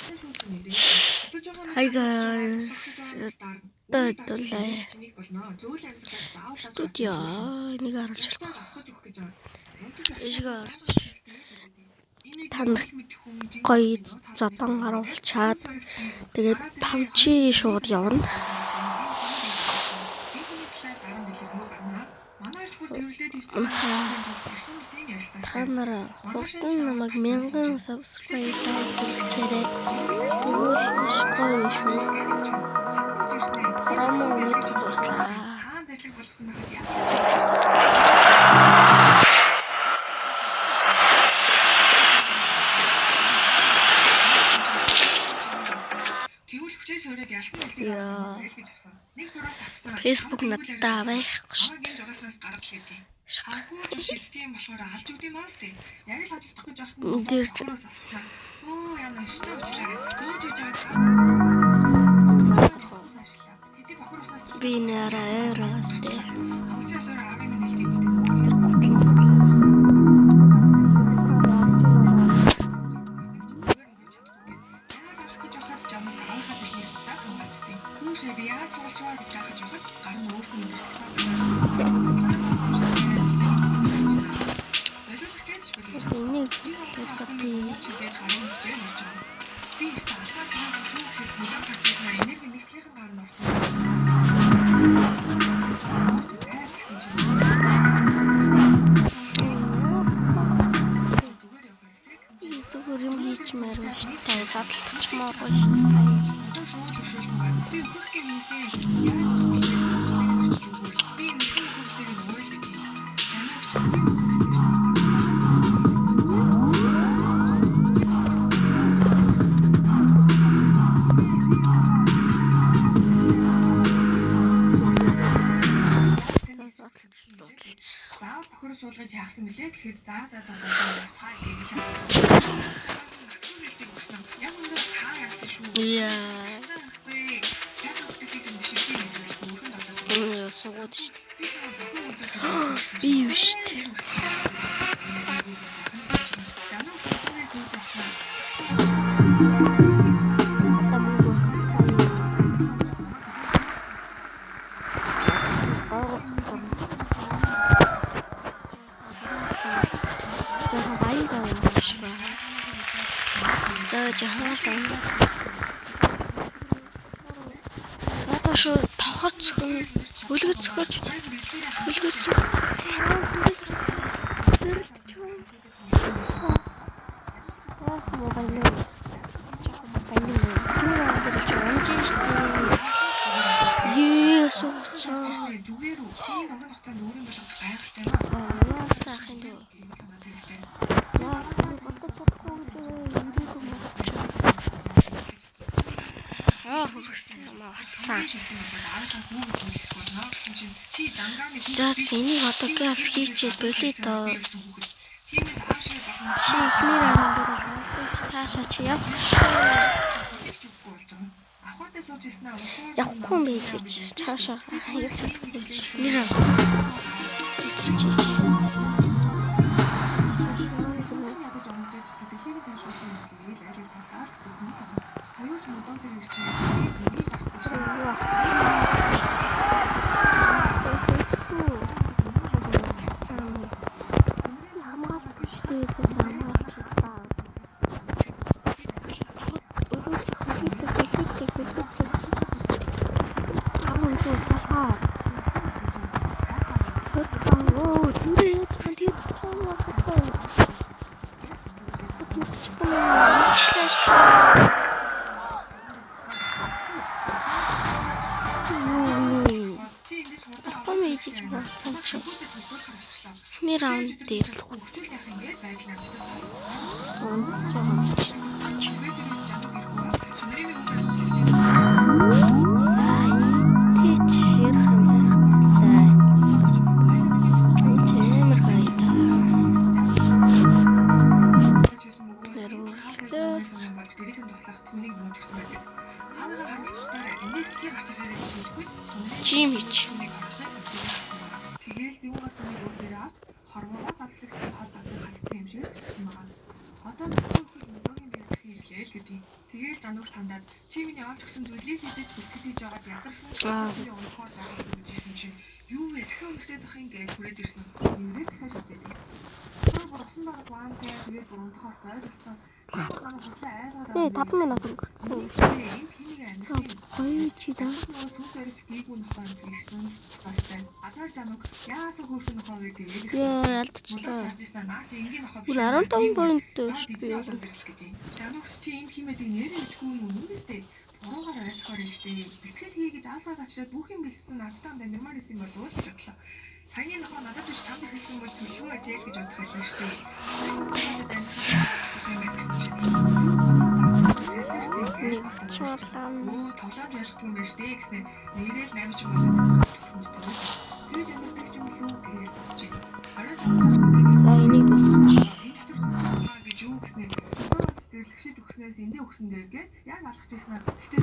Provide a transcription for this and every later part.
Hi guys, ito studio нэг харуулж байна. Эшгээр танах гоё зодан харуулчаад тэгээд PUBG шууд явна. Та нар хурдан намайг 1000 subscribe хийгээрэй. Тэгвэл маш гоё шүү. Промо нэг туслаа. Facebook надтай байхгүй шүү. шийдтiin болохоор алж өгд юм аастай. Яг л хожигдох гэж байна. Оо яна өстөө уучраа зөөж өгж байгаа. Хэдий бохор уснаас Би нэрээрээ. амсаар авын минь хэлдэг. Би яаж суулчваа гэж гайхаж байхад гар нь өөр хүн Энийг цацгий. Би стажмаа гэх юм шиг модон процесс на энерги нэгтлийнхэн гар нь орсон. Зүгээр юм хийчмээр байна. Задлахчмаар байна. Одоо шууд төвшүүлсэн байна. Би хөрхгийн хийсэн. Яаж би нэгэн хөвсийг нөөл гэдэг. Баавал бохор суулгаж яахсан мөлий гэхэд цаа цаа гэж яг үнэ та яасан шүү. Яа. Суугаад шүү. Би юу шүү. Яашаа тохор цохин хөлгөж цохож За энийг одоо газ хийчихэд болий доо. Чи ихнэр амбараа таашаа чи яв. Явахгүй юм байж чаашаа ярьж чадахгүй биш. Нэр аа. Эхний раунд дээр л хөвгөл яах юм гээд байглаа. Жимич. Тэгэл юугаар түүнийг өөрөөр авч хормоноос алслах хол татах хальтсан юм шиг хэлсэн байна. Одоо нөхөд мөнгөний биеийн ирлээл гэдэг. Тэгээд жануух тандаад чи миний олж өгсөн зүйлийг хийдэж бэлтгэл хийж байгаад ядарсан чи унахаар байгаа гэж хэлсэн чинь юу вэ? Дахин өмсдөд ах юм гэж хүрээд ирсэн. Нэрээ дахиад шилжээд. Тэр бүр усан дараа план тэгээд унахаар гайхалтай. Ээ 5 минут өнгөрсөн. Энэ тнийг амьд. Гоё чи да. Сүнс барьж гээгүй нохоо гэсэн бастай. Атар жанууг яасан хөрсөн нохоо вэ гэдэг. Яа ялдчихлаа. Бүр 15 point шүү. Жанууч чи энэ химээдийг нэрээ мэдгүй юм уу нэстэ? Буруугаар ойлгохоор юм штэ. Бэлтгэл хий гэж аалсаад авчираад бүх юм бэлдсэн надтай хамт нэмэр исэн бол уус гэж бодлоо. Саяны нохоо надад биш чамд хэлсэн бол төлөвөө ажил гэж бодох байлаа штэ. Тоглоомж ялахгүй юм байна штэ гэснээр нэрэл 8 ч юм болоод төгсөж тэгж амьддаг ч юм уу гэж бодож байна. Арай За энийг дуусгач. гэж юу гэснээр төгсөөд дэрлэгшиж өгснээс эндээ өгсөн дээр гээд яг алхаж ирсэн аа. Гэтэ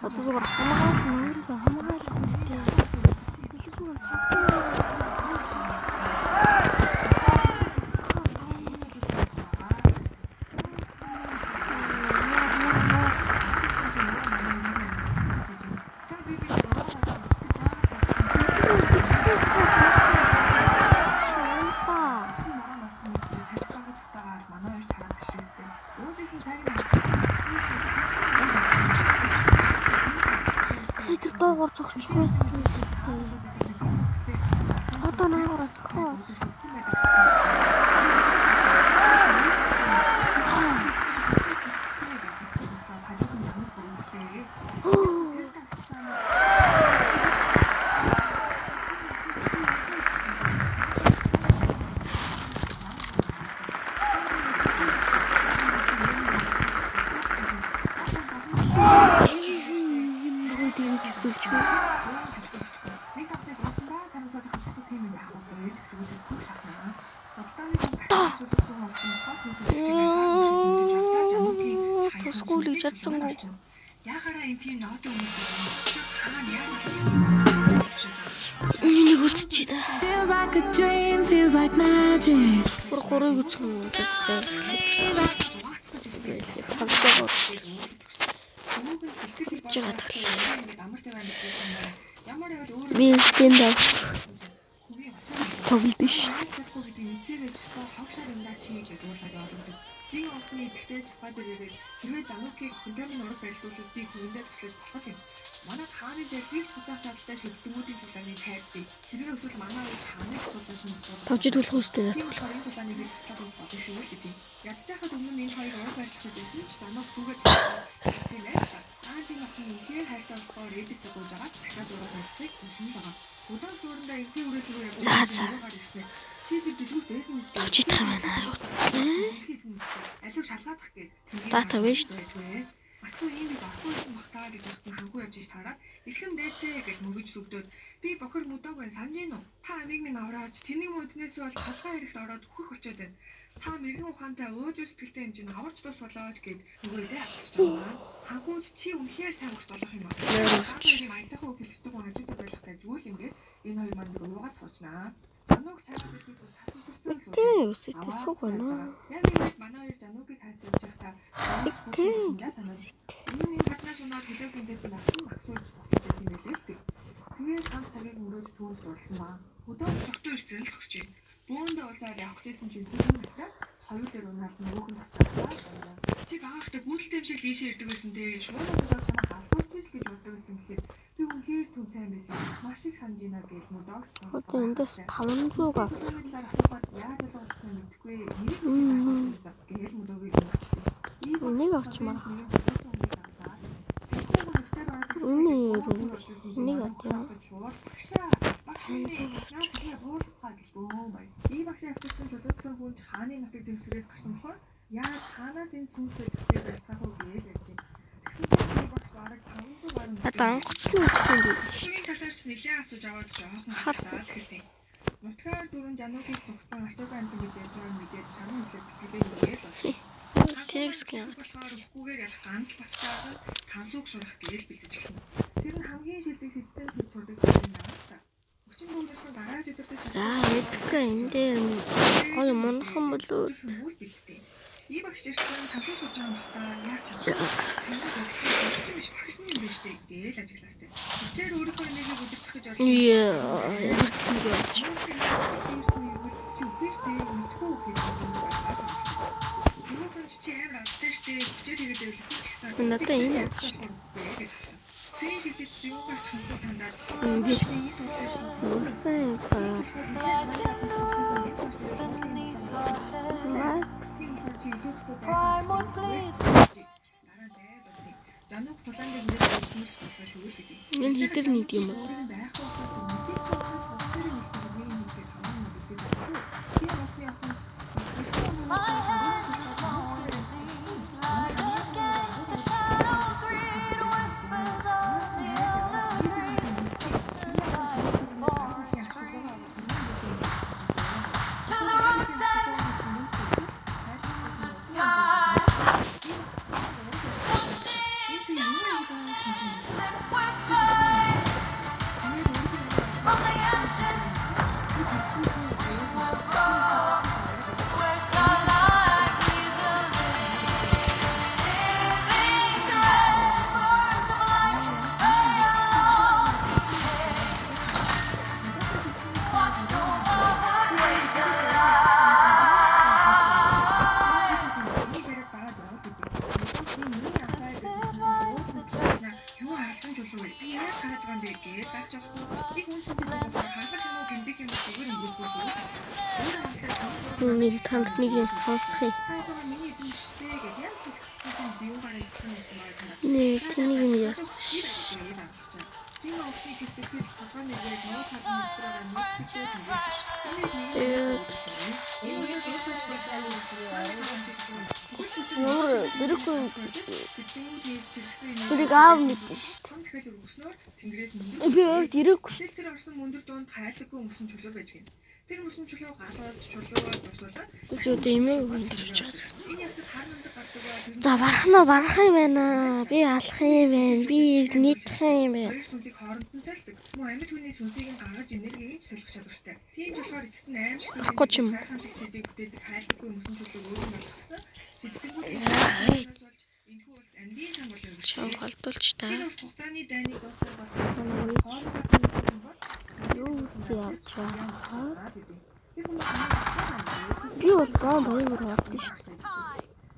Одоо зүгээр хамгаалах хэрэгтэй. Сэтэр доогоор зогсож байсан шүү дээ. Одоо наагаараас хоо. Скулыг чадсангүй. Яхаараа энэ тийм нот өгсөн. Хаана яаж алсан. Энийг үзчихээ да. Feels like a dream, feels like magic. Бүр хорыг үзсэн үзсэн. Хамтдаа би стендап тоглолт ш. Жин охны идэвхтэй чапаад ирээд хэрвээ жанукийг хөндөөний ураг байрлуулвал би хүндээ туслаж болох юм. Манай хааны дээр хийх суцаах чадaltaй шилдэгмүүдийн тулааны тайзбий. Хэрвээ эсвэл манай үед хааны тулааж нь Тавж төлөх үстэй. тийм болохоор тулааны бий туслах болох шүү дээ. Ядж хахад өмнө энэ хоёр ураг байрлуулж байсан ч жанук түгээд тийм ээ. Жин охны ихээр хайртай болохоор ээжээсээ гуйж агаад дахиад ураг байрлуулахыг хүсэж байгаа. Удаан зуурандаа эцсийн үрэлгүүр яг чи дэлгүүр дээсэн мэт тавж идэх юм байна. алив шалгаадах гээд Дата биш. Атгүй юм би багтуулсан бах таа гэж ахтан ханхуу явж иш тараад эрхэм дайцээ гэж мөрөж сүгдөөд би бохор мөдөг байна санаж гин үү та амиг минь авраач тэнийг мөднөөс бол толгой хэрэгт ороод хөх болчиход байна та мэрэгэн ухаантай өөж сэтгэлтэй юм чинь аварч тус болооч гэд нөгөөдөө авчиж байгаа ханхууч чи үнэхээр сайн урт болох юм байна энэ айтайхан үг хэлдэг хүн хажуудад байлгатай зүйл ингээд энэ хоёр манд уугаад суучнаа жануг цаагаад идэх тас үсэрсэн Тийм үсэтэй суух байна. яг ингэж манай хоёр жанугийг хайж явж байхдаа энэ хатнаас унаад хэлээгүй ингээд багсан багсуулж болсон юм байлээ тийм. Тэгээд ганц цагийг мөрөөж түүнс уралсан ба. Өдөө цогтой ирсэн л төгсч байна. Бөөндөө уулзаад явах гэсэн чинь бүгд надад хоёр дээр унаад нөгөөх нь тасчихлаа. Чи багахтай гүйдэлтэй юм шиг лийшээ ирдэг байсан дээ. Шуураад удаа чамайг алдуулчих л гэж боддог байсан гэхээр би үнэхээр түн сайн байсан. Маш их санаж байна гэж мөдөгч. Одоо эндээс 500 авах. Яаж ойлгосноо мэдэхгүй. Гээл мөдөгийг өгч. Энийг авчмаар. Энийг авчмаар. И багшаа авчихсан чөлөөтэй хүн хааны нутаг дэвсгэрээс гарсан болохоор яаж хаанаас энэ сүнсээ зэвсэг байлгах уу гэж ярьж байна. Тэгсэн багш бараг 500 гаруй. Одоо онгоцны үгтэй юм. Шинийн талаарч нэлээд асууж аваад жоохон хатаа л хэлээ. Нутгаар дөрөв жанугийн цогцсон ачааг амтан гэж ярьж байгаа мэдээд шанан хэлээд битгийгээ болов. Тэрсгэн. Хүүгээр ялах ганц батцаагаар тансууг сурах гээл бэлдэж эхэлнэ. Тэр нь хамгийн шилдэг шидсэн шид сурдаг юм байна. Өвчин бөгнөсөн гарааж өдөртөж За эдгээр энэ дээр гоё мунхан болоо. И багш ирсэн тавшин сууж байгаа юм бата. Яаж чадсан? Тэнгүүд өвчин биш багшны юм биш дээ гээл ажиглаастай. Өчээр өөрийнхөө энергийг өдөртөх гэж орсон. Ямар тийм гэж. Чи амар адтай штэ. Өчээр хийгээд байвал чи гэсэн. Надад энэ гэж авсан. Сэрийн шигжиж юу гарч хандаад тандаад. Нүрсэн Жанук тулаанд ингээд хэлсэн болсон шүү дээ. энэ хитэр нэг юм уу? Нэг танд нэг юм сонсхий. Нэг тэнийг юм яасан. Тэрийг аав мэдэн шүү дээ. Би өөр ирэхгүй шүү. Тэр орсон мөндөр дунд хайлаггүй өмсөн чулуу байж гин. Тэр өмсөн чулуу галууд чулуугаар босуулаад Зүгт имээ хүндэрч байгаа. энэ явцад харамдаг гардаг ба За барах юм байна. Би алах юм байна. Би нийтх юм байна. хоёр сүнсийг хооронд нь цайлдаг. Мөн амьд хүний сүнсийг нь гаргаж энергийг солих чадвартай. Тийм ч болохоор эцэст нь аим шиг Ахгүй ч юм. сайхан шиг чидийг бүтээдэг хайлаггүй өмсөн чулууг өөрөө болгосон. Чиддэггүй энэхүү улс амьдын сан болон Чам холдуулж та. энэ урт хугацааны дайныг болсон бол Юу хийж явж байгаа? Би бол гоо боёо гаргадсан шүү.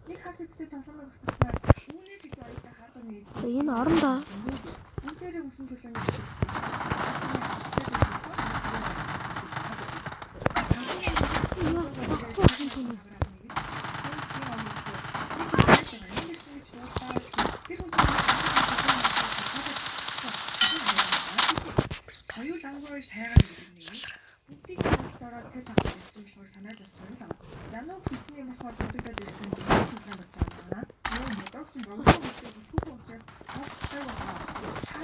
нэг хас үстэй тасамаг өсгөснээр үүнээс их баяртай хаадаг нэг Энэ орондоо. үнээр өмсөн чулууны соёл ангой сайгаад ирнэ. Бүгдийг ороод тэр тавтай ирсэн болохоор санаад авсан л. Жанук хийсний мос хол дутагдаад ирсэн юм байна. Нөө мотогсон богдсон үстэй түүх уусаад хавцтай байна. Хаа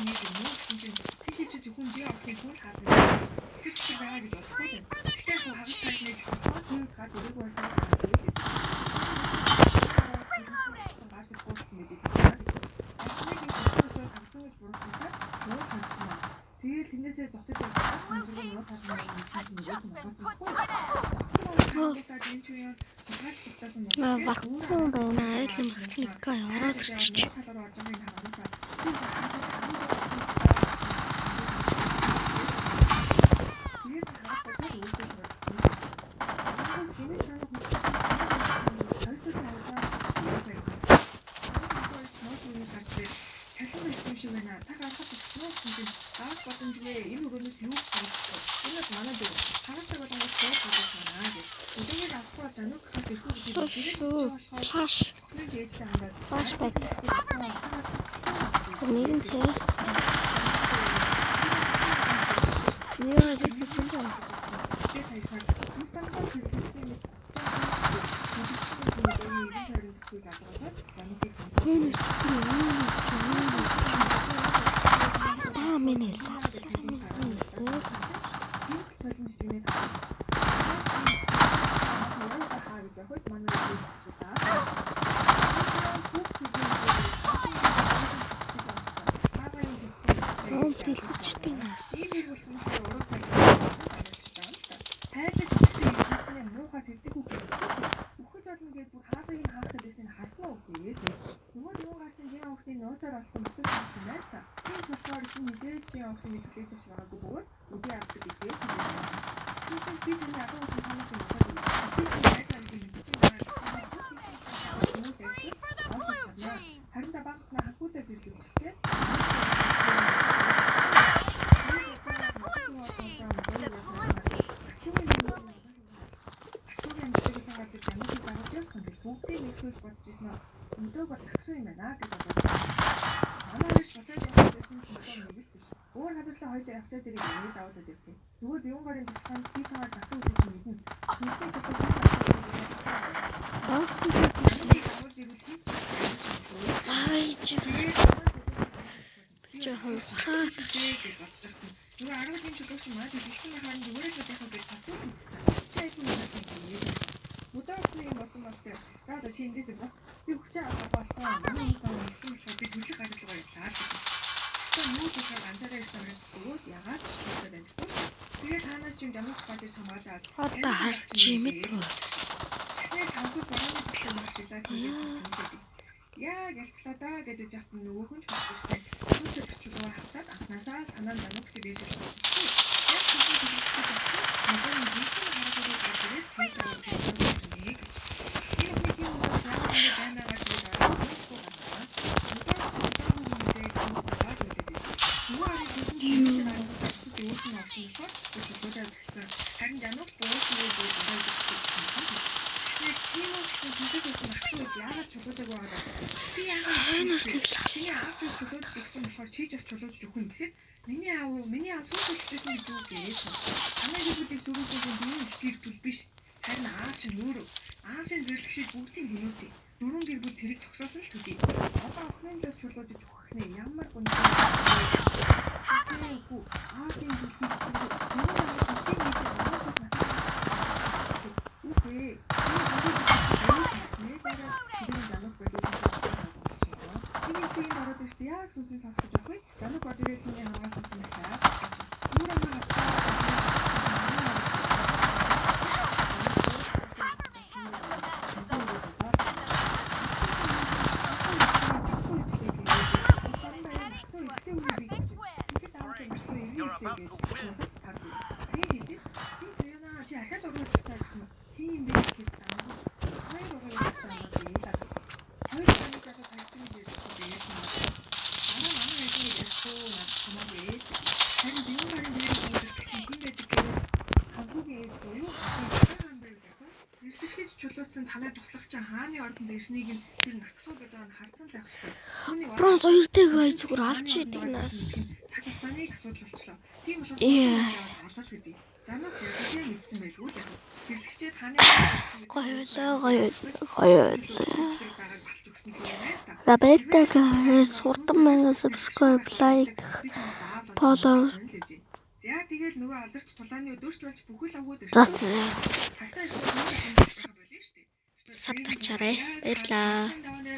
нэг юм гэсэн чинь тийшээ чи зөвхөн жи авахыг хүн хаадаг. Тэр чинь байгаа гэж бодсон юм. Тэгтээ хагас тайлныг тийм гад өрөг болсон. Тэгээд тэрнээсээ зогтож байгаа юм Багтсан байна. Айлын техникаа ороод ирчих. шиг байна. Та харахад болчихно гэсэн даах боломжгүй энэ өрөөнөөс юу хийх вэ? Энэс манай дээр хагастай болгонгоос бод бодож байна гэж. Өдөрт авахгүй занук хат ирэхгүй гэдэг. Шаш. Флашбэк. Нэгэн цаас. Яа гэсэн юм бэ? авах юм хүлээж авч байгаагүй бөгөөд үгүй авдаг гэдгээ хэлсэн. Түүнээс би таны агуу үгүй санаж байна. Би яаж авах юм бэ? Харин та багтнаа хасгуудаа биелүүлчихээ. Бүгдийг нэгсүүлж бодож ирсэн нь өнөөдөр бол таксуу юм байна гэж бодож байна. Манайш буцаад явах гэсэн нь нэг л биш. Өөр хадгалаа хоёлаа явцаад ирэх юм давуулаад ирсэн. Зүгээр юун гарын тусганд би чамаар таксуу үзэж мэднэ. Нийтдээ Нөгөө 10 жин чөлөөч маа дэлгэцийн хаан зүгээрээ шатахаа гэж тасдаг. Чайгүй юм. Модоосны юм болсон бастай. За одоо чи эндээс бас би хүчээ авах болохгүй. Миний хүн юм шиг би төлөх хариуцлага явуулаад. Тэгэхээр юу гэж анзаараа ирсэн юм бэ? Ягаад ч байна. Тэгээд танаас чинь ямар ч бааж самгаалаад. Одоо харч юм ээ. Тэгээд танхуу баруун талын машинаа хийгээд яа гэлцлээ даа гэж яхад нөгөө хүн ч бодчихсон. Түүнээс чөлөө хасаад анхнаасаа санаа намагт бийж ирсэн. Яг тиймээ харин жануул боосны яагаад чулуудаг байгаа би яагаад чиний аав чулууд гэсэн болохоор чийж бас чулууж өгөх юм гэхэд миний аав сүүлчсэн гэж юу гэж танай зүйлийг зүрхүүг нь гэр бүл биш харин аав чинь өөрөө аав чинь зөвлөгчид бүгдийг хөнөөсэй дөрөв гэр бүл тэрийг зогсоосон л төдий одоо охины жил чулуудж өгөх нэ ямар гонч аавын яг сүнсний цавч авах юм. Жанаг божирэлний хамгаалсан чинь хаа. Танай туслах чинь хааны ордонд ирснийг нь тэр наксууд одоо харсан л байх шүү. Бронз 2-тэйг ай зүгээр алж идэг нас. Таны асуудал болчлоо. Тийм учраас олооч гэдэг. Жанаг яг нэгсэн байлгүй л яг. Бэлгчээ таны гоё. Рабетаг суртан мэн subscribe like follow. Яа тэгэл нөгөө алдарч тулааны өдөрч болж бүхэл авгууд ирсэн. Сабтачаарай. Баярлаа.